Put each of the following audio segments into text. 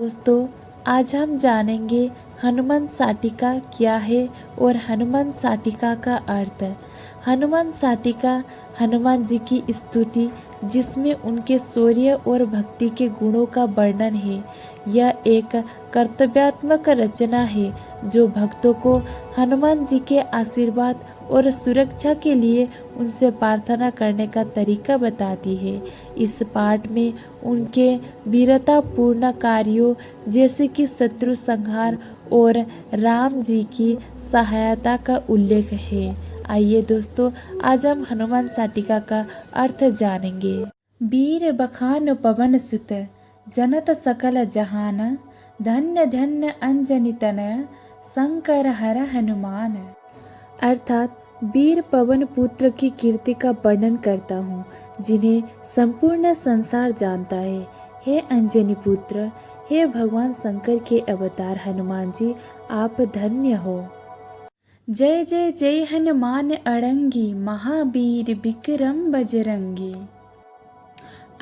दोस्तों, आज हम जानेंगे हनुमान साटिका क्या है और हनुमान साटिका का अर्थ। हनुमान साटिका हनुमान जी की स्तुति जिसमें उनके शौर्य और भक्ति के गुणों का वर्णन है। यह एक कर्तव्यात्मक रचना है जो भक्तों को हनुमान जी के आशीर्वाद और सुरक्षा के लिए उनसे प्रार्थना करने का तरीका बताती है। इस पाठ में उनके वीरतापूर्ण कार्यों जैसे कि शत्रु संहार और राम जी की सहायता का उल्लेख है। आइए दोस्तों, आज हम हनुमान साटिका का अर्थ जानेंगे। वीर बखान पवन सुत जनत सकल जहान, धन्य धन्य अंजनी तनय शंकर हर हनुमान। अर्थात वीर पवन पुत्र की कीर्ति का वर्णन करता हूँ जिन्हें संपूर्ण संसार जानता है। हे अंजनी पुत्र, हे भगवान शंकर के अवतार हनुमान जी, आप धन्य हो। जय जय जय हनुमान अड़ंगी, महावीर विक्रम बजरंगी।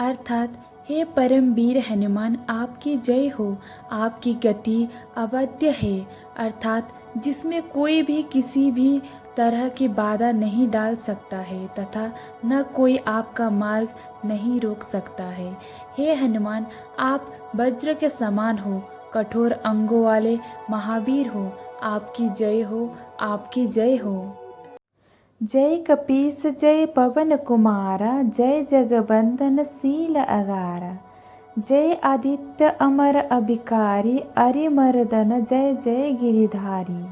अर्थात हे परम वीर हनुमान, आपकी जय हो। आपकी गति अवध्य है, अर्थात जिसमें कोई भी किसी भी तरह की बाधा नहीं डाल सकता है तथा न कोई आपका मार्ग नहीं रोक सकता है। हे हनुमान, आप वज्र के समान हो, कठोर अंगों वाले महावीर हो। आपकी जय हो, आपकी जय हो। जय कपीस जय पवन कुमारा, जय जगबंदन शील अगारा। जय आदित्य अमर अभिकारी, अरिमर्दन जय जय गिरिधारी।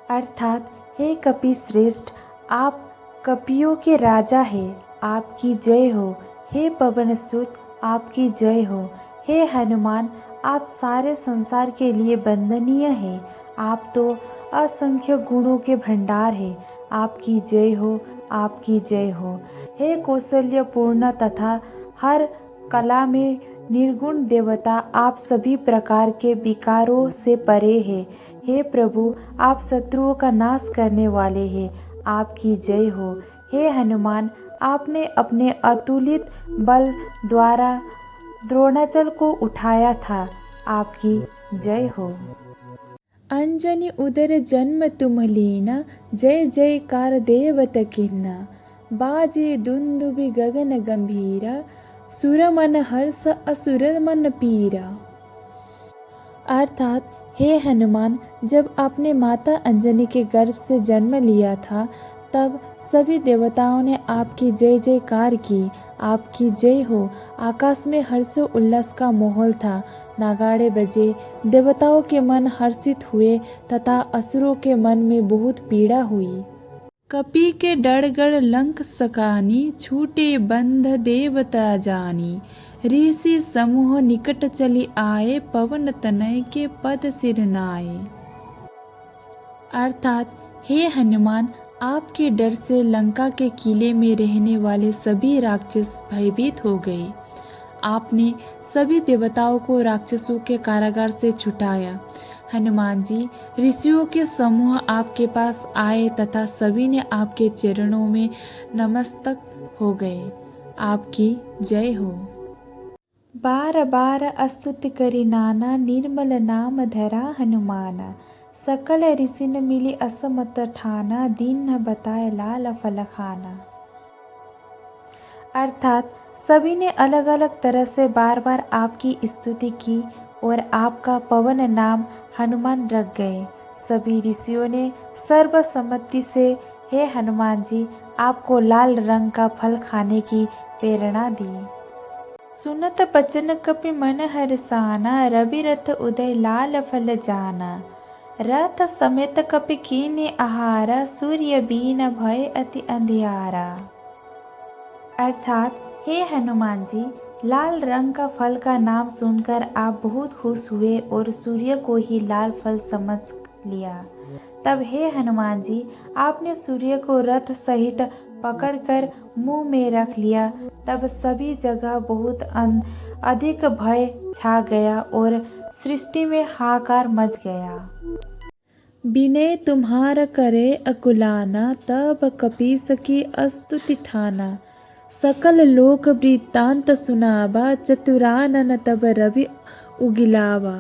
अर्थात हे कपि श्रेष्ठ, आप कपियों के राजा है, आपकी जय हो। हे पवन सुत, आपकी जय हो। हे हनुमान, आप सारे संसार के लिए वंदनीय हैं। आप तो असंख्य गुणों के भंडार हैं। आपकी जय हो, आपकी जय हो। हे कौशल्य पूर्ण तथा हर कला में निर्गुण देवता, आप सभी प्रकार के विकारों से परे हैं। हे प्रभु, आप शत्रुओं का नाश करने वाले हैं। आपकी जय हो। हे हनुमान, आपने अपने अतुलित बल द्वारा द्रोणाचल को उठाया था। आपकी जय हो। अंजनी उदर जन्म तुम लीना, जय जयकार देवत कीन्ना। बाजे दुंदुभि गगन गंभीरा, सुर मन हर्ष असुर मन पीरा। अर्थात हे हनुमान, जब आपने माता अंजनी के गर्भ से जन्म लिया था तब सभी देवताओं ने आपकी जय जयकार की। आपकी जय हो। आकाश में हर्षो उल्लास का माहौल था, नगाड़े बजे, देवताओं के मन हर्षित हुए तथा असुरों के मन में बहुत पीड़ा हुई। कपि के डरगढ़ लंक सकानी, छूटे बंध देवता जानी। ऋषि समूह निकट चली आए, पवन तनय के पद सिर नाए। अर्थात हे हनुमान, आपके डर से लंका के किले में रहने वाले सभी राक्षस भयभीत हो गए। आपने सभी देवताओं को राक्षसों के कारागार से छुटाया। हनुमान जी, ऋषियों के समूह आपके पास आए तथा सभी ने आपके चरणों में नमस्तक हो गए। आपकी जय हो। बार बार स्तुति करी नाना, निर्मल नाम धरा हनुमाना। सकल ऋषिन मिली असमत ठाना, दीन न बताए लाल फल खाना। अर्थात सभी ने अलग अलग तरह से बार बार आपकी स्तुति की और आपका पवन नाम हनुमान रख गए। सभी ऋषियों ने सर्वसम्मति से हे हनुमान जी, आपको लाल रंग का फल खाने की प्रेरणा दी। सुनत बचन कपि मन हर्षाना, रवि रथ उदय लाल फल जाना। रथ समेत कपि कीन्हे आहारा, सूर्य बीन भय अति अंधियारा। अर्थात हे हनुमान जी, लाल रंग का फल का नाम सुनकर आप बहुत खुश हुए और सूर्य को ही लाल फल समझ लिया। तब हे हनुमान जी, आपने सूर्य को रथ सहित पकड़कर मुंह में रख लिया। तब सभी जगह बहुत अधिक भय छा गया और सृष्टि में हाहाकार मच गया। विनय तुम्हार करे अकुलाना, तब कपीस की स्तुति ठाना। सकल लोक वृत्तांत सुनावा, चतुरानन तब रवि उगिलावा।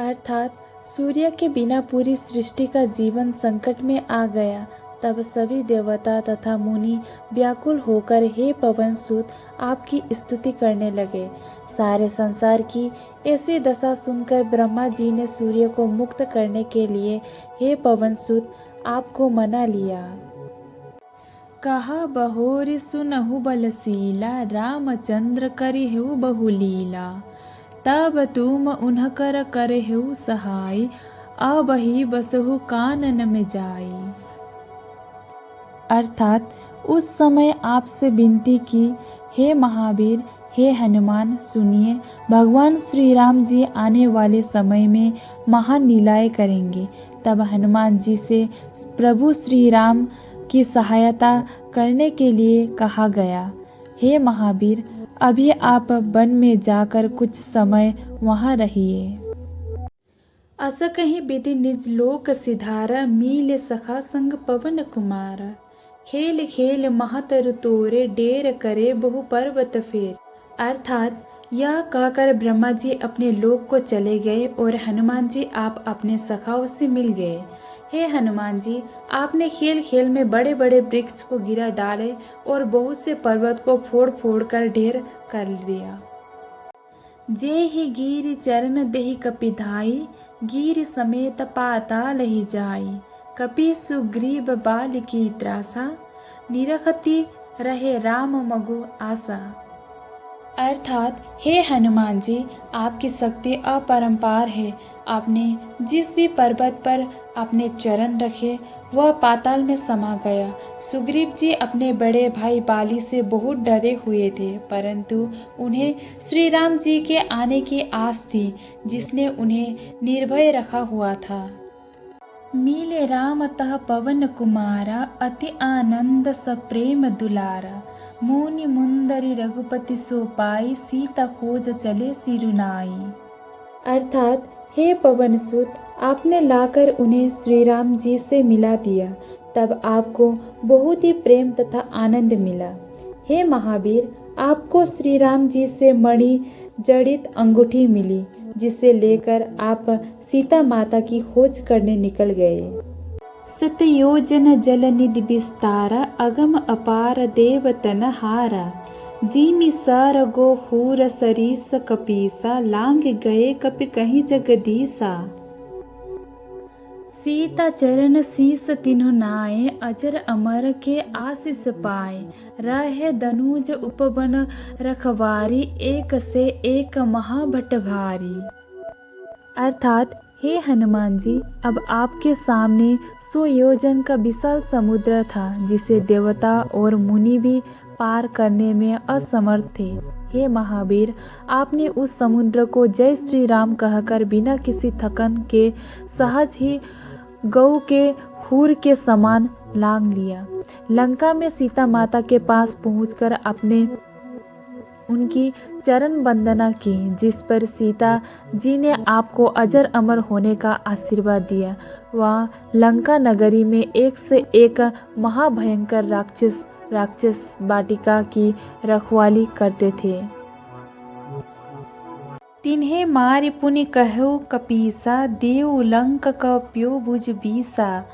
अर्थात सूर्य के बिना पूरी सृष्टि का जीवन संकट में आ गया। तब सभी देवता तथा मुनि व्याकुल होकर हे पवन सुत आपकी स्तुति करने लगे। सारे संसार की ऐसी दशा सुनकर ब्रह्मा जी ने सूर्य को मुक्त करने के लिए हे पवन सुत आपको मना लिया। कहा बहोरि सुनहु बलशीला, रामचंद्र करिहु बहुलीला। तब तुम उन्हकर करहु सहाय, अबहि बसहु कानन में जाई। अर्थात उस समय आपसे विनती की, हे महावीर, हे हनुमान, सुनिए, भगवान श्री राम जी आने वाले समय में महान लीलाएं करेंगे। तब हनुमान जी से प्रभु श्री राम की सहायता करने के लिए कहा गया। हे महावीर, अभी आप वन में जाकर कुछ समय वहाँ रहिए। अस कहीं विधि निज लोक सिधारा, मिले सखा संग पवन कुमारा। खेल खेल महतर तोरे, डेर करे बहु पर्वत फेर। अर्थात यह कहकर ब्रह्मा जी अपने लोक को चले गए और हनुमान जी आप अपने सखाओं से मिल गए। हे हनुमान जी, आपने खेल खेल में बड़े बड़े वृक्ष को गिरा डाले और बहुत से पर्वत को फोड़ फोड़ कर ढेर कर दिया। जे ही गिर चरण देहि कपिधाई, गिर समेत पाताल ही जाई। कपि सुग्रीव बाल की त्रासा, निरखती रहे राम मगु आशा। अर्थात हे हनुमान जी, आपकी शक्ति अपरंपार है। आपने जिस भी पर्वत पर अपने चरण रखे वह पाताल में समा गया। सुग्रीव जी अपने बड़े भाई बाली से बहुत डरे हुए थे, परंतु उन्हें श्री राम जी के आने की आस थी, जिसने उन्हें निर्भय रखा हुआ था। मिले राम तह पवन कुमारा, अति आनंद सप्रेम दुलारा। मुनि मुंदरी रघुपति सो पाई, सीता खोज चले सिरुनाई। अर्थात हे पवन सुत, आपने लाकर उन्हें श्री राम जी से मिला दिया, तब आपको बहुत ही प्रेम तथा आनंद मिला। हे महावीर, आपको श्री राम जी से मणि जड़ित अंगूठी मिली, जिसे लेकर आप सीता माता की खोज करने निकल गए। सतयोजन जल निधि विस्तारा, अगम अपार देवतन हारा। जीमि सर गो हूर सरीस कपीसा, लांग गए कपि कहीं जगदीसा। सीता चरण शीस तिन्हु नाये, अजर अमर के आशीष पाए। रहे दनुज उपवन रखवारी, एक से एक महाभट भारी। अर्थात हे हनुमान जी, अब आपके सामने 100 योजन का विशाल समुद्र था, जिसे देवता और मुनि भी पार करने में असमर्थ थे। हे महावीर, आपने उस समुद्र को जय श्री राम कहकर बिना किसी थकन के सहज ही गऊ के हूर के समान लांग लिया। लंका में सीता माता के पास पहुंचकर आपने उनकी चरण वंदना की, जिस पर सीता जी ने आपको अजर अमर होने का आशीर्वाद दिया। वहाँ लंका नगरी में एक से एक महाभयंकर राक्षस वाटिका की रखवाली करते थे। तिन्हें मारि पुनि कहु कपीसा, देव लंक कप्यो भुज बीसा।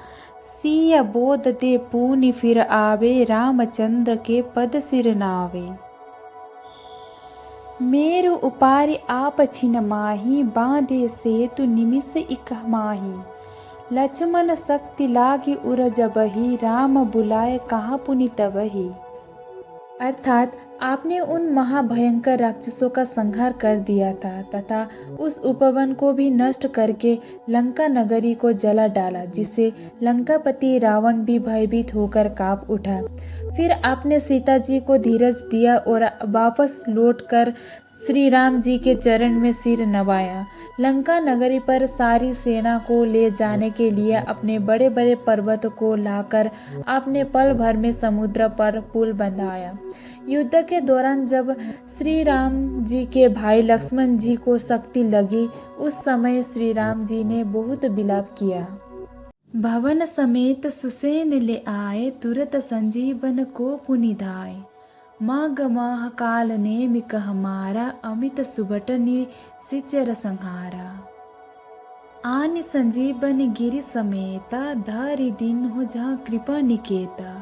सिया बोध दे पुनि फिर आवे, रामचंद्र के पद सिर नावे। मेरु उपारि आप छिन माही, बांधे सेतु निमिष इक माही। लक्ष्मण शक्ति लागी उर जबहि, राम बुलाए कहाँ पुनि तबहि। अर्थात आपने उन महाभयंकर राक्षसों का संहार कर दिया था तथा उस उपवन को भी नष्ट करके लंका नगरी को जला डाला, जिससे लंकापति रावण भी भयभीत होकर कांप उठा। फिर आपने सीता जी को धीरज दिया और वापस लौटकर श्री राम जी के चरण में सिर नवाया। लंका नगरी पर सारी सेना को ले जाने के लिए अपने बड़े बड़े पर्वत को लाकर आपने पल भर में समुद्र पर पुल बंधाया। युद्ध के दौरान जब श्री राम जी के भाई लक्ष्मण जी को शक्ति लगी, उस समय श्री राम जी ने बहुत विलाप किया। भवन समेत सुसेन ले आए, तुरत संजीवन को पुनि धाय। मग मह काल नेमिक हमारा अमित सुबट निसिचर संहारा। आनि संजीवन गिरि समेता धरि दिन हो जहाँ कृपा निकेता।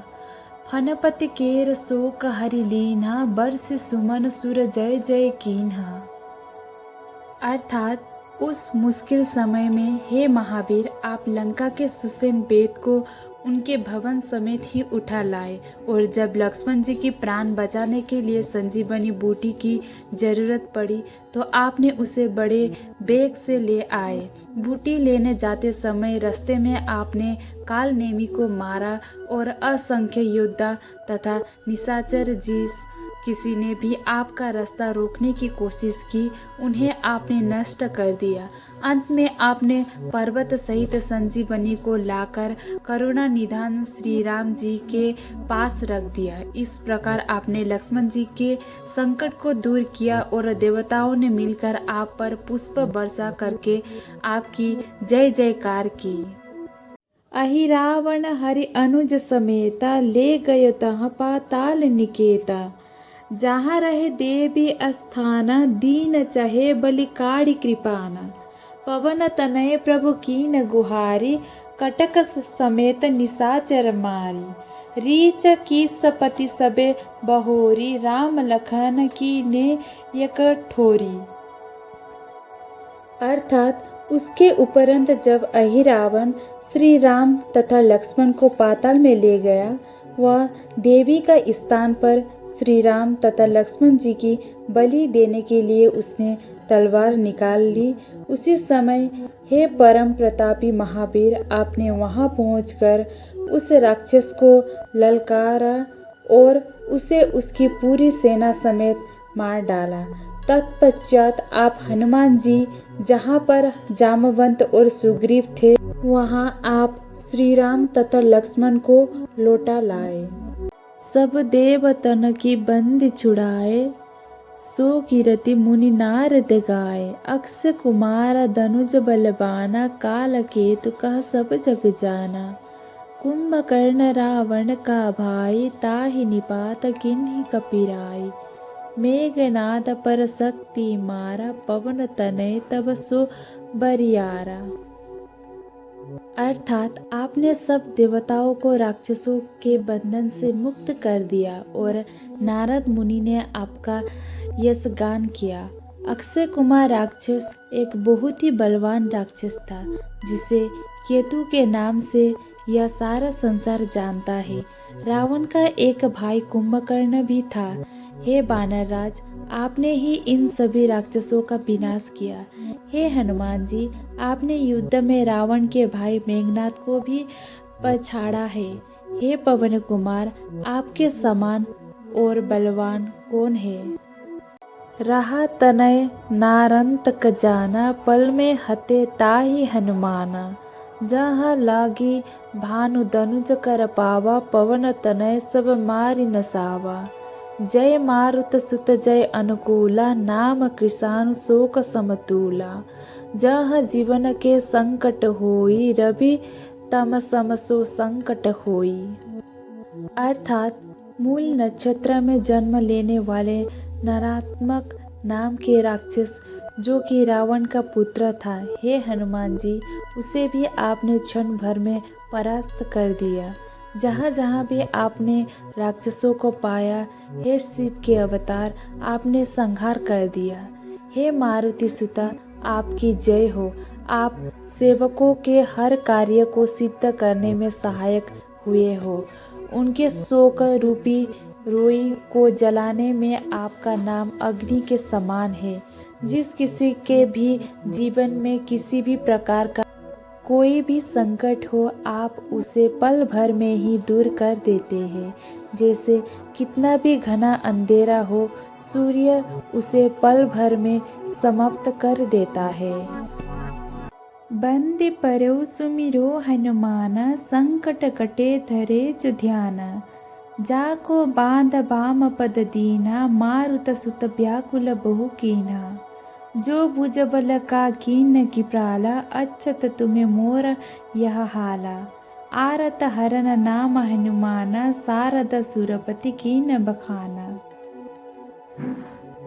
फनपति केर शोक हरि लीन्हा बरस सुमन सुर जय जय कीन्हा। अर्थात उस मुश्किल समय में हे महावीर आप लंका के सुसेन बेद को उनके भवन समेत ही उठा लाए और जब लक्ष्मण जी की प्राण बचाने के लिए संजीवनी बूटी की जरूरत पड़ी तो आपने उसे बड़े बेग से ले आए। बूटी लेने जाते समय रास्ते में आपने काल नेमी को मारा और असंख्य योद्धा तथा निशाचर जिस किसी ने भी आपका रास्ता रोकने की कोशिश की उन्हें आपने नष्ट कर दिया। अंत में आपने पर्वत सहित संजीवनी को लाकर करुणा निधान श्री राम जी के पास रख दिया। इस प्रकार आपने लक्ष्मण जी के संकट को दूर किया और देवताओं ने मिलकर आप पर पुष्प वर्षा करके आपकी जय जयकार की। अहि रावण हरि अनुज समेता ले गयो तह पाताल निकेता। जहाँ रहे देवी अस्थाना दीन चहे बलिकाड़ी कृपाना। पवन तनय प्रभु कीन गुहारी कटक समेत निशाचर मारी। रीच की सपति सबे बहोरी राम लखन की ने यक ठोरी। अर्थात उसके उपरंत जब अहिरावण श्री राम तथा लक्ष्मण को पाताल में ले गया वह देवी का स्थान पर श्री राम तथा लक्ष्मण जी की बलि देने के लिए उसने तलवार निकाल ली। उसी समय हे परम प्रतापी महावीर आपने वहां पहुंचकर उस राक्षस को ललकारा और उसे उसकी पूरी सेना समेत मार डाला। तत्पश्चात आप हनुमान जी जहाँ पर जामवंत और सुग्रीव थे वहाँ आप श्री राम तथा लक्ष्मण को लौटा लाए। सब देवतन की बंदी छुड़ाए सो कीरति मुनि नारद गाए। अक्षय कुमार धनुज बलवाना काल केतु कह सब जग जाना। कुंभकर्ण रावण का भाई ताहि निपात किन्हि कपिराई। मेघनाद पर शक्ति मारा पवन तनय तब सो बरियारा। अर्थात आपने सब देवताओं को राक्षसों के बंधन से मुक्त कर दिया और नारद मुनि ने आपका यश गान किया। अक्षय कुमार राक्षस एक बहुत ही बलवान राक्षस था जिसे केतु के नाम से यह सारा संसार जानता है। रावण का एक भाई कुंभकर्ण भी था। हे बानर राज आपने ही इन सभी राक्षसों का विनाश किया। हे हनुमान जी आपने युद्ध में रावण के भाई मेघनाद को भी पछाड़ा है। हे पवन कुमार आपके समान और बलवान कौन है। रहा तनय नारंत क जाना पल में हते ताहि हनुमाना। जहाँ लागी भानु धनुज कर पावा पवन तनय सब मारि नसावा। जय मारुत सुत जय अनुकूला नाम कृषाणु शोक समतूला। जहाँ जीवन के संकट होई रवि तम समसो संकट होई। अर्थात मूल नक्षत्र में जन्म लेने वाले नरात्मक नाम के राक्षस जो कि रावण का पुत्र था। हे हनुमान जी उसे भी आपने क्षण भर में परास्त कर दिया। जहाँ जहाँ भी आपने राक्षसों को पाया हे शिव के अवतार आपने संहार कर दिया। हे मारुति सुता आपकी जय हो। आप सेवकों के हर कार्य को सिद्ध करने में सहायक हुए हो। उनके शोक रूपी रोई को जलाने में आपका नाम अग्नि के समान है। जिस किसी के भी जीवन में किसी भी प्रकार का कोई भी संकट हो आप उसे पल भर में ही दूर कर देते हैं। जैसे कितना भी घना अंधेरा हो सूर्य उसे पल भर में समाप्त कर देता है। बंदे परौ सुमिरो हनुमाना संकट कटे धरे जो ध्याना। जाको बांध बाम पद दीना मारुत सुत व्याकुल बहु कीना। जो भुज बल का कीन की प्राला अच्छत तुम्हें मोर यह हाला। आरत हरन नाम हनुमान, सारद सुरपति कीन बखाना।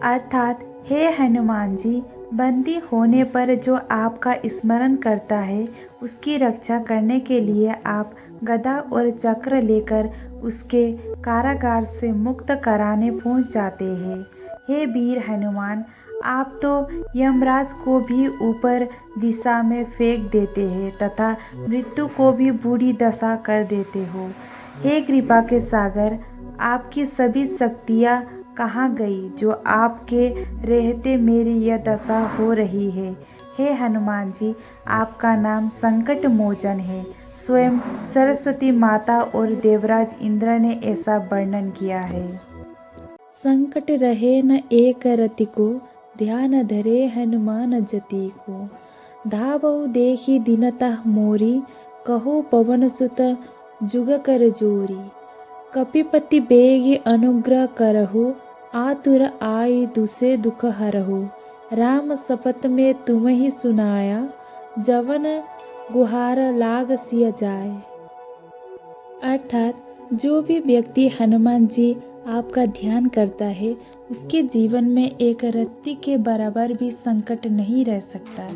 अर्थात हे हनुमान जी, बंदी होने पर जो आपका स्मरण करता है उसकी रक्षा करने के लिए आप गदा और चक्र लेकर उसके कारागार से मुक्त कराने पहुंच जाते हैं। हे वीर हनुमान, आप तो यमराज को भी ऊपर दिशा में फेंक देते हैं तथा मृत्यु को भी बुरी दशा कर देते हो। हे कृपा के सागर, आपकी सभी शक्तियाँ कहाँ गई जो आपके रहते मेरी यह दशा हो रही है। हे हनुमान जी, आपका नाम संकट मोचन है। स्वयं सरस्वती माता और देवराज इंद्र ने ऐसा वर्णन किया है। संकट रहे न एक रति को, ध्यान धरे हनुमान जति को। धावऊ देखी दीनता मोरी, कहो पवन सुत जुग कर जोरी। कपिपति बेगी अनुग्रह करहु, आतुर आई दुसे दुख हरहु। राम शपथ में तुम ही सुनाया, जवन गुहार लाग सिय जाए। अर्थात जो भी व्यक्ति हनुमान जी आपका ध्यान करता है उसके जीवन में एक रत्ती के बराबर भी संकट नहीं रह सकता।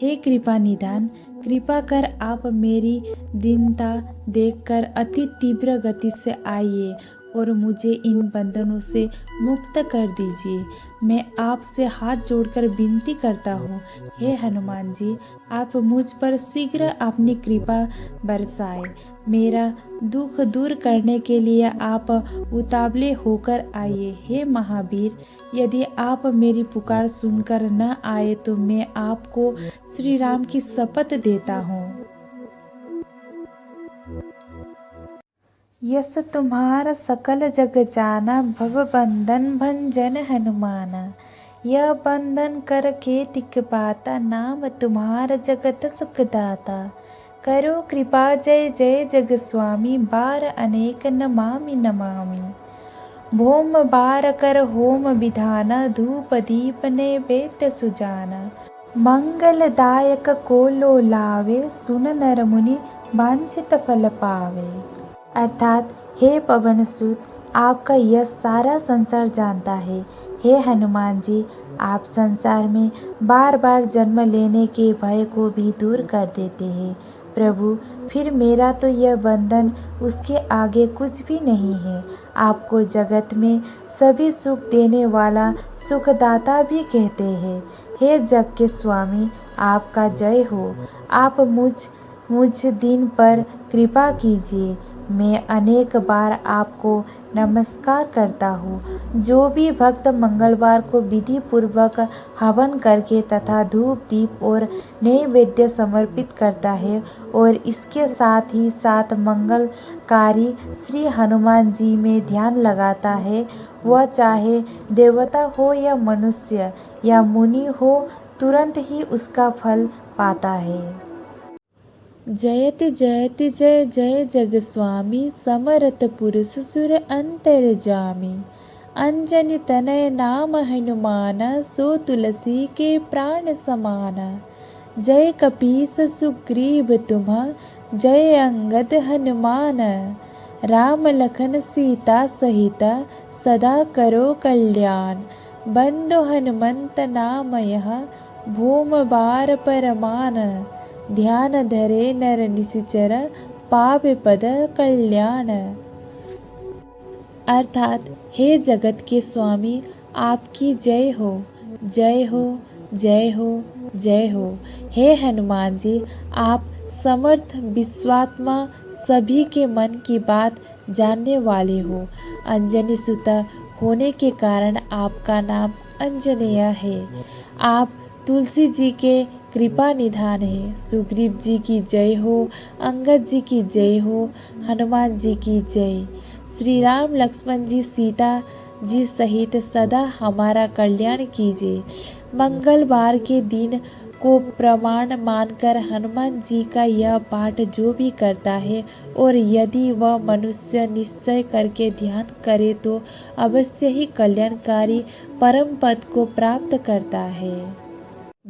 हे कृपा निधान, कृपा कर आप मेरी दीनता देखकर अति तीव्र गति से आइए और मुझे इन बंधनों से मुक्त कर दीजिए। मैं आपसे हाथ जोड़कर विनती करता हूँ, हे हनुमान जी, आप मुझ पर शीघ्र अपनी कृपा बरसाए। मेरा दुख दूर करने के लिए आप उतावले होकर आइए। हे महावीर, यदि आप मेरी पुकार सुनकर न आए तो मैं आपको श्री राम की शपथ देता हूँ। यस तुम्हारा सकल जग जाना, भव बंधन भंजन हनुमाना। यह बंधन कर के तिक पाता, नाम तुम्हारा जगत सुखदाता। करो कृपा जय जय जग स्वामी, बार अनेक नमामि नमामि। भौम बार कर होम विधाना, धूप दीप नैवेद्य सुजाना। मंगलदायक को लो लावे, सुन नर मुनि वांछित फल पावे। अर्थात हे पवन सुत, आपका यह सारा संसार जानता है। हे हनुमान जी, आप संसार में बार बार जन्म लेने के भय को भी दूर कर देते हैं। प्रभु, फिर मेरा तो यह बंधन उसके आगे कुछ भी नहीं है। आपको जगत में सभी सुख देने वाला सुखदाता भी कहते हैं। हे जग के स्वामी, आपका जय हो। आप मुझ दिन पर कृपा कीजिए। मैं अनेक बार आपको नमस्कार करता हूँ। जो भी भक्त मंगलवार को विधि पूर्वक हवन करके तथा धूप दीप और नैवेद्य समर्पित करता है और इसके साथ ही साथ मंगलकारी श्री हनुमान जी में ध्यान लगाता है, वह चाहे देवता हो या मनुष्य या मुनि हो, तुरंत ही उसका फल पाता है। जयति जयति जय जय जग स्वामी, समरथ पुरुष सुर अंतर्जामी। अंजनी तनय नाम हनुमान, सो तुलसी के प्राण समाना। जय कपीस सुग्रीव तुम्हा, जय अंगद हनुमान। राम लखन सीता सहित, सदा करो कल्याण। बंधु हनुमंत नाम यह, भूम बार परमान। ध्यान धरे नर निशिचर, पावे पद कल्याण। अर्थात हे जगत के स्वामी, आपकी जय हो, जय हो, जय हो, जय हो। हे हनुमान जी, आप समर्थ विश्वात्मा, सभी के मन की बात जानने वाले हो। अंजनी सुता होने के कारण आपका नाम अंजनेय है। आप तुलसी जी के कृपा निधान है। सुग्रीव जी की जय हो, अंगद जी की जय हो, हनुमान जी की जय। श्री राम लक्ष्मण जी सीता जी सहित सदा हमारा कल्याण कीजिए। मंगलवार के दिन को प्रमाण मानकर हनुमान जी का यह पाठ जो भी करता है और यदि वह मनुष्य निश्चय करके ध्यान करे तो अवश्य ही कल्याणकारी परम पद को प्राप्त करता है।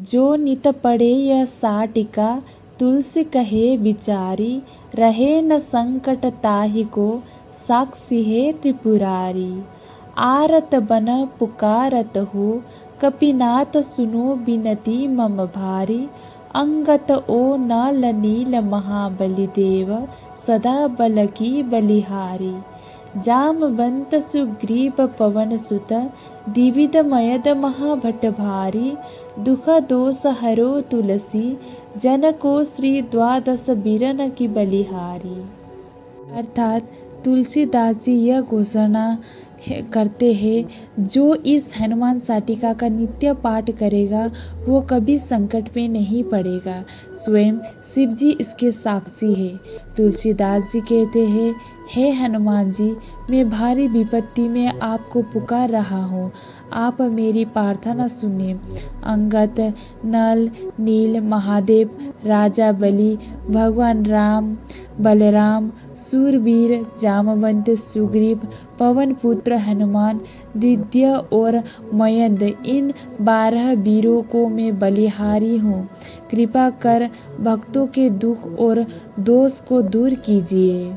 जो नित पढ़े यह साटिका, तुलसी कहे बिचारी, रहे न संकट ताहि को, साक्षी है त्रिपुरारी। आरत बन पुकारत हो, कपिनाथ सुनो बिनती मम भारी। अंगत ओ नल नील महाबली देव, सदा बल की बलिहारी। जामवंत सुग्रीव पवन सुत, द्विविध मयद महाभट भारी। दुख दोष हरो तुलसी, जन को श्री द्वादश बिरन की बलिहारी। अर्थात तुलसीदास जी यह घोषणा करते हैं, जो इस हनुमान साटिका का नित्य पाठ करेगा वो कभी संकट में नहीं पड़ेगा। स्वयं शिव जी इसके साक्षी है। तुलसीदास जी कहते हैं, हे हनुमान जी, मैं भारी विपत्ति में आपको पुकार रहा हूँ, आप मेरी प्रार्थना सुनिए। अंगत, नल, नील, महादेव, राजा बलि, भगवान राम, बलराम, सूरवीर, जामवंत, सुग्रीव, पवन पुत्र हनुमान, दिव्य और मयंद, इन 12 वीरों को मैं बलिहारी हूँ। कृपा कर भक्तों के दुख और दोष को दूर कीजिए।